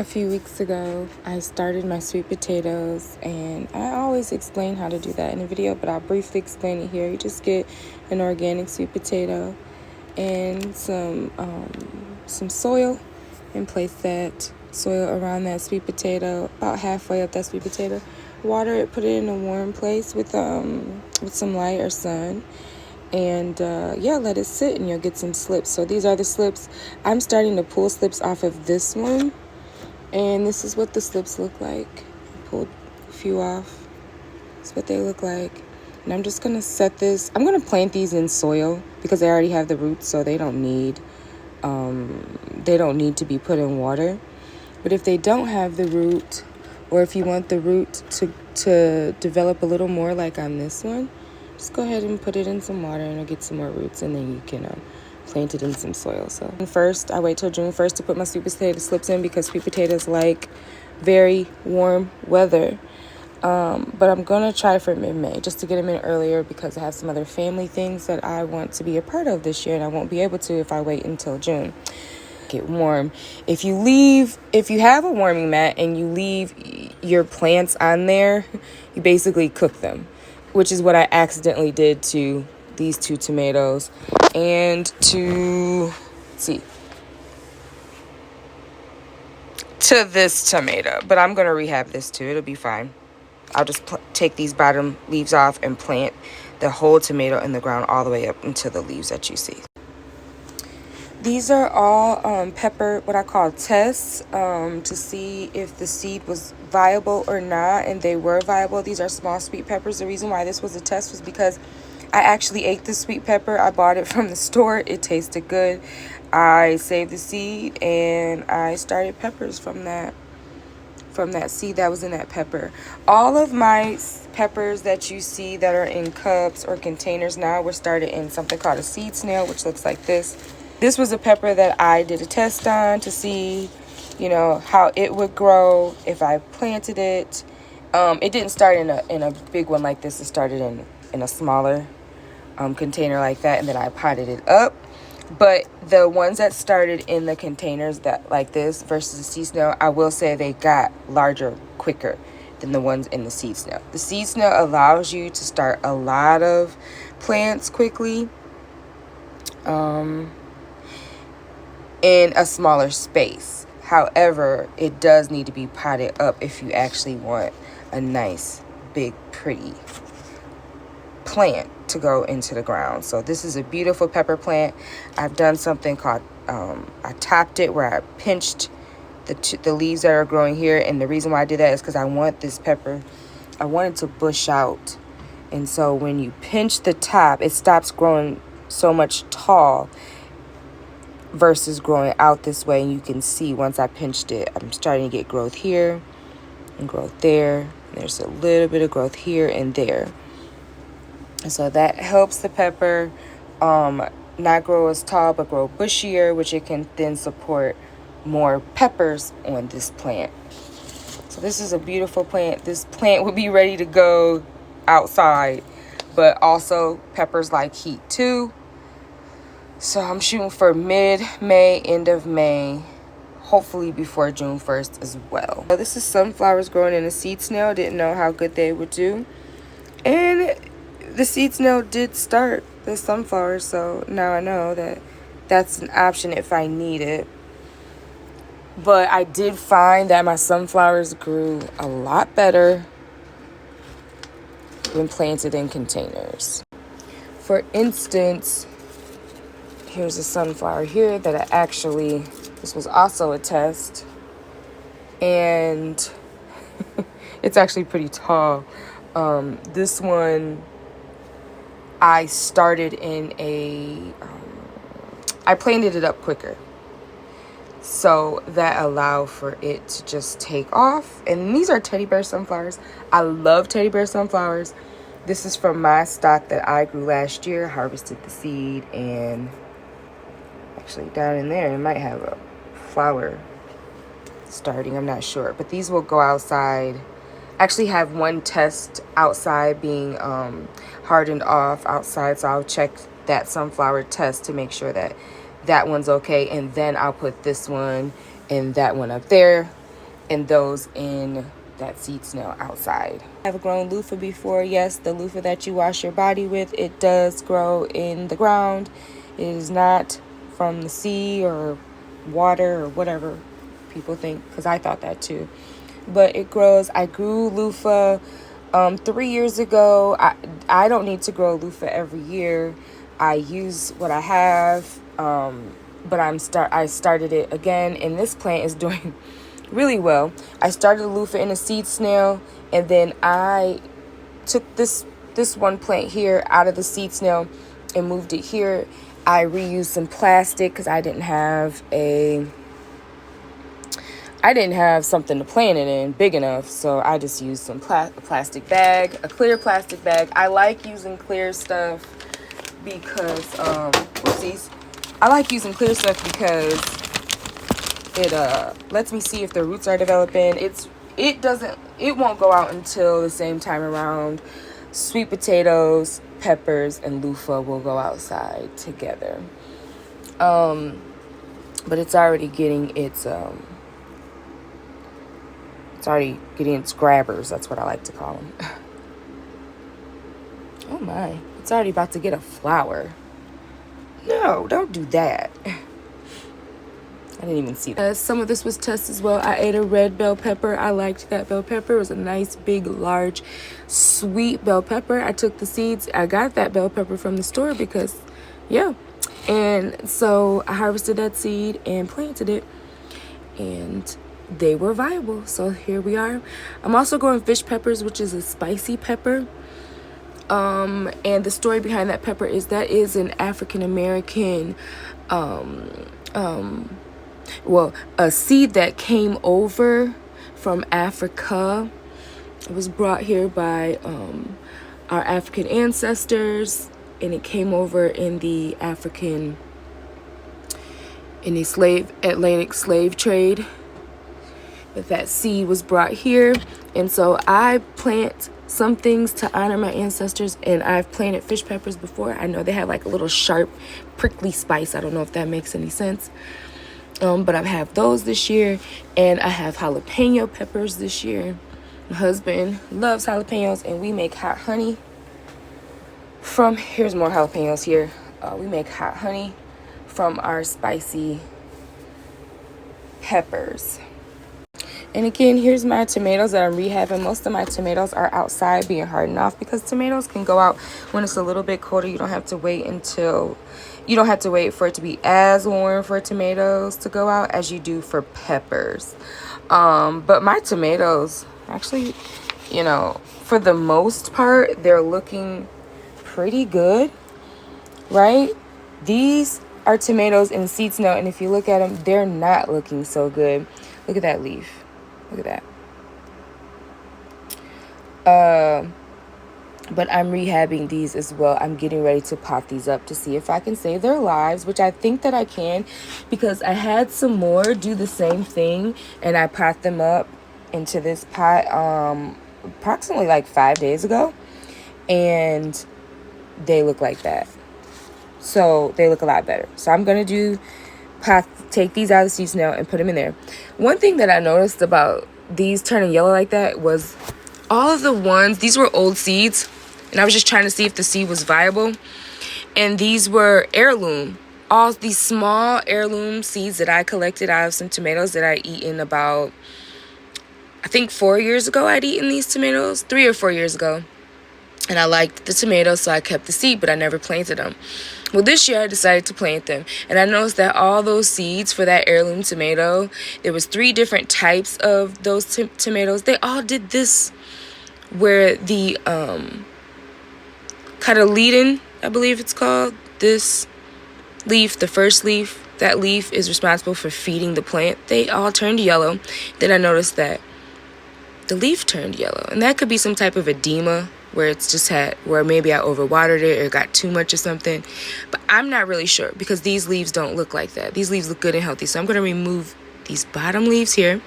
A few weeks ago, I started my sweet potatoes, and I always explain how to do that in a video, but I'll briefly explain it here. You just get an organic sweet potato and some soil, and place that soil around that sweet potato, about halfway up that sweet potato. Water it, put it in a warm place with some light or sun, and let it sit, and you'll get some slips. So these are the slips. I'm starting to pull slips off of this one. And this is what the slips look like. I pulled a few off. That's what they look like. And I'm just going to set this. I'm going to plant these in soil because they already have the roots, so they don't need to be put in water. But if they don't have the root, or if you want the root to develop a little more like on this one, just go ahead and put it in some water and it'll get some more roots, and then you can plant it in some soil. So first, I wait till June 1st to put my sweet potato slips in because sweet potatoes like very warm weather. But I'm gonna try for mid-May just to get them in earlier because I have some other family things that I want to be a part of this year, and I won't be able to if I wait until June. Get warm. If you have a warming mat and you leave your plants on there, you basically cook them, which is what I accidentally did to these two tomatoes and to this tomato. But I'm going to rehab this too. It'll be fine. I'll just take these bottom leaves off and plant the whole tomato in the ground all the way up into the leaves that you see. These are all pepper, what I call tests, to see if the seed was viable or not, and they were viable. These are small sweet peppers. The reason why this was a test was because I actually ate the sweet pepper. I bought it from the store. It tasted good. I saved the seed, and I started peppers from that seed that was in that pepper. All of my peppers that you see that are in cups or containers now were started in something called a seed snail, which looks like this. This was a pepper that I did a test on to see, how it would grow if I planted it. It didn't start in a big one like this. It started in a smaller container like that, and then I potted it up. But the ones that started in the containers that like this versus the seed snail, I will say they got larger quicker than the ones in the seed snail. The seed snail allows you to start a lot of plants quickly in a smaller space. However, it does need to be potted up if you actually want a nice, big, pretty plant to go into the ground. So this is a beautiful pepper plant. I've done something called I topped it, where I pinched the leaves that are growing here, and the reason why I did that is because I want this pepper, I want it to bush out, and so when you pinch the top, it stops growing so much tall versus growing out this way. And you can see once I pinched it, I'm starting to get growth here and growth there, and there's a little bit of growth here and there. And so that helps the pepper not grow as tall, but grow bushier, which it can then support more peppers on this plant. So this is a beautiful plant. This plant would be ready to go outside, but also peppers like heat too. So I'm shooting for mid-May, end of May, hopefully before June 1st as well. So this is sunflowers growing in a seed snail. Didn't know how good they would do. And the seed snail did start the sunflowers, so now I know that that's an option if I need it. But I did find that my sunflowers grew a lot better when planted in containers. For instance, here's a sunflower here that this was also a test, and it's actually pretty tall. This one I started I planted it up quicker, so that allowed for it to just take off. And these are teddy bear sunflowers. I love teddy bear sunflowers. This is from my stock that I grew last year. Harvested the seed, and actually down in there it might have a flower starting, I'm not sure, but these will go outside. Actually have one test outside being hardened off outside, so I'll check that sunflower test to make sure that one's okay, and then I'll put this one and that one up there and those in that seed snail outside. I've grown loofah before. Yes, the loofah that you wash your body with, it does grow in the ground. It is not from the sea or water or whatever people think, because I thought that too. But it grows. I grew loofah 3 years ago. I don't need to grow loofah every year. I use what I have, but I started it again, and this plant is doing really well. I started a loofah in a seed snail, and then I took this one plant here out of the seed snail and moved it here. I reused some plastic because I didn't have something to plant it in big enough, so I just used some plastic bag, a clear plastic bag. I like using clear stuff because I like using clear stuff because it lets me see if the roots are developing. It won't go out until the same time around sweet potatoes, peppers, and loofah will go outside together. But it's already getting its grabbers. That's what I like to call them. Oh my, it's already about to get a flower. No, don't do that. I didn't even see that. Some of this was tests as well. I ate a red bell pepper. I liked that bell pepper. It was a nice, big, large, sweet bell pepper. I took the seeds. I got that bell pepper from the store because, yeah. And so I harvested that seed and planted it. And they were viable. So here we are. I'm also growing fish peppers, which is a spicy pepper. And the story behind that pepper is that is an African American a seed that came over from Africa. It was brought here by our African ancestors, and it came over in the Atlantic slave trade. But that seed was brought here, and so I plant some things to honor my ancestors, and I've planted fish peppers before. I know they have like a little sharp, prickly spice. I don't know if that makes any sense. But I have those this year, and I have jalapeno peppers this year. My husband loves jalapenos, and we make hot honey from, here's more jalapenos here. We make hot honey from our spicy peppers. And again, here's my tomatoes that I'm rehabbing. Most of my tomatoes are outside being hardened off because tomatoes can go out when it's a little bit colder. You don't have to wait for it to be as warm for tomatoes to go out as you do for peppers. But my tomatoes, actually, for the most part, they're looking pretty good, right? These are tomatoes in seed snail, and if you look at them, they're not looking so good. Look at that leaf. Look at that. But I'm rehabbing these as well. I'm getting ready to pot these up to see if I can save their lives, which I think that I can, because I had some more do the same thing, and I pot them up into this pot approximately like 5 days ago, and they look like that. So they look a lot better. So I'm going to take these out of the seed snail and put them in there. One thing that I noticed about these turning yellow like that was all of the ones, these were old seeds, and I was just trying to see if the seed was viable, and these were heirloom. All these small heirloom seeds that I collected out of some tomatoes that I'd eaten about, I think 4 years ago. I'd eaten these tomatoes 3 or 4 years ago, and I liked the tomatoes, so I kept the seed, but I never planted them. Well, this year I decided to plant them, and I noticed that all those seeds for that heirloom tomato, there was 3 different types of those tomatoes. They all did this, where the Cataledon, I believe it's called, this leaf, the first leaf, that leaf is responsible for feeding the plant. They all turned yellow. Then I noticed that the leaf turned yellow, and that could be some type of edema, where it's just where maybe I overwatered it or got too much or something. But I'm not really sure, because these leaves don't look like that. These leaves look good and healthy. So I'm going to remove these bottom leaves here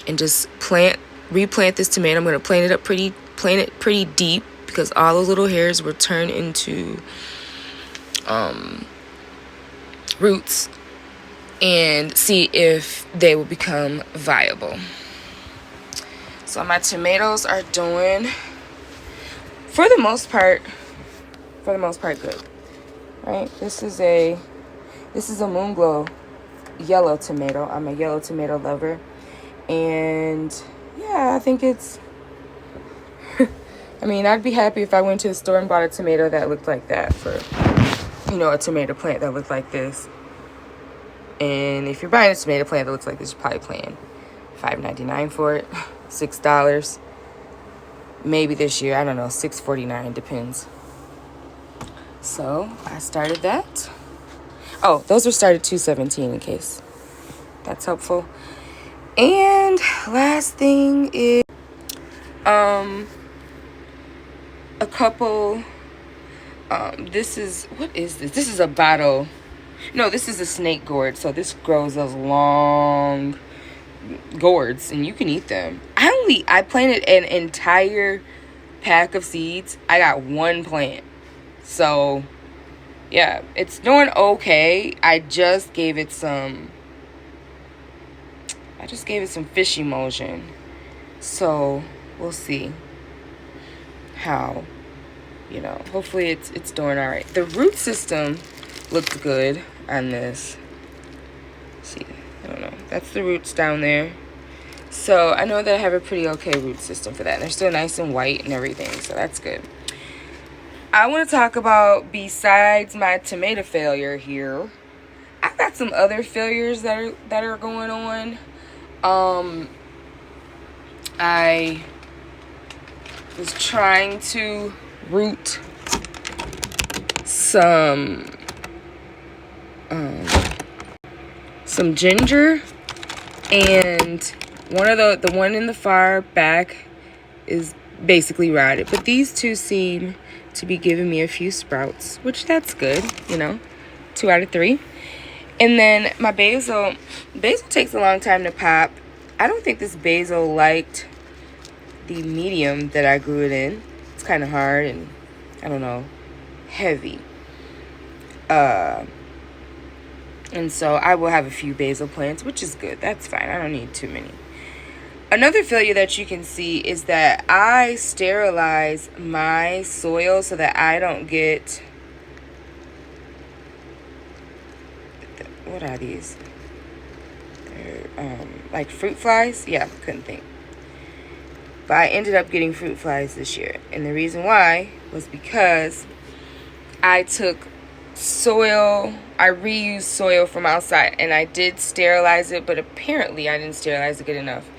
and just replant this tomato. I'm going to plant it pretty deep, because all those little hairs will turn into roots. and see if they will become viable. So my tomatoes are doing, for the most part good. Right? This is a Moon Glow yellow tomato. I'm a yellow tomato lover. And yeah, I think it's I mean, I'd be happy if I went to the store and bought a tomato that looked like that, for, you know, a tomato plant that looked like this. And if you're buying a tomato plant that looks like this, you're probably paying $5.99 for it, $6. Maybe this year, I don't know, $6.49, depends. So I started that. Oh, those were started $2.17 in case that's helpful. And last thing is a couple, this is, what is this? This is a bottle. No, this is a snake gourd. So this grows those long gourds and you can eat them. I planted an entire pack of seeds. I got one plant. So yeah, it's doing okay. I just gave it some fish emulsion. So we'll see how, you know, hopefully it's doing all right. The root system looked good on this. Let's see, I don't know. That's the roots down there. So I know that I have a pretty okay root system for that. And they're still nice and white and everything, so that's good. I want to talk about, besides my tomato failure here, I've got some other failures that are going on. I was trying to root some ginger, and the one in the far back is basically rotted, but these two seem to be giving me a few sprouts, which that's good, you know, 2 out of 3. And then my basil takes a long time to pop. I don't think this basil liked the medium that I grew it in. It's kind of hard and, I don't know, heavy. And so I will have a few basil plants, which is good. That's fine. I don't need too many. Another failure that you can see is that I sterilize my soil so that I don't get, what are these? They're, like fruit flies? Yeah, couldn't think. But I ended up getting fruit flies this year. And the reason why was because I took soil, I reused soil from outside, and I did sterilize it, but apparently I didn't sterilize it good enough.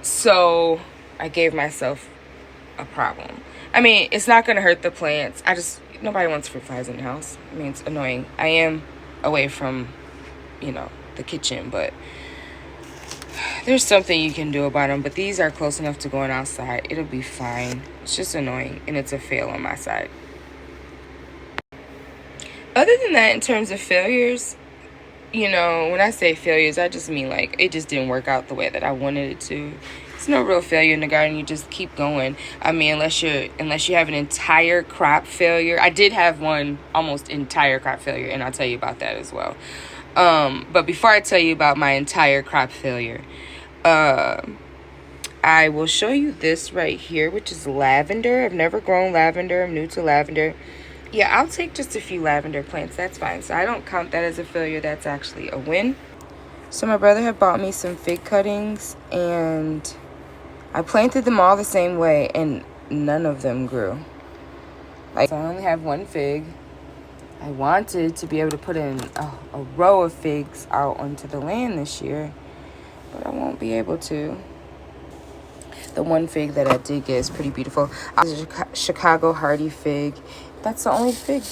So I gave myself a problem. I mean, it's not going to hurt the plants. Nobody wants fruit flies in the house. I mean, it's annoying. I am away from, you know, the kitchen, but there's something you can do about them. But these are close enough to going outside. It'll be fine. It's just annoying, and it's a fail on my side. Other than that, in terms of failures, you know, when I say failures, I just mean like it just didn't work out the way that I wanted it to. It's no real failure in the garden. You just keep going. I mean, unless you have an entire crop failure. I did have one almost entire crop failure, and I'll tell you about that as well. But before I tell you about my entire crop failure, I will show you this right here, which is lavender. I've never grown lavender. I'm new to lavender. Yeah, I'll take just a few lavender plants. That's fine. So I don't count that as a failure. That's actually a win. So my brother had bought me some fig cuttings, and I planted them all the same way, and none of them grew. Like, so I only have one fig. I wanted to be able to put in a row of figs out onto the land this year, but I won't be able to. The one fig that I did get is pretty beautiful. It's a Chicago hardy fig. That's the only fig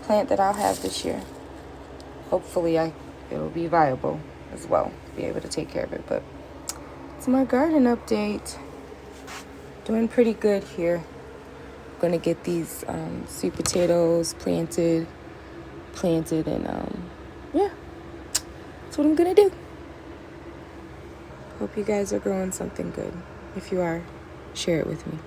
plant that I'll have this year. Hopefully it'll be viable as well. Be able to take care of it. But it's my garden update. Doing pretty good here. I'm gonna get these sweet potatoes planted and yeah, that's what I'm gonna do. Hope you guys are growing something good. If you are, share it with me.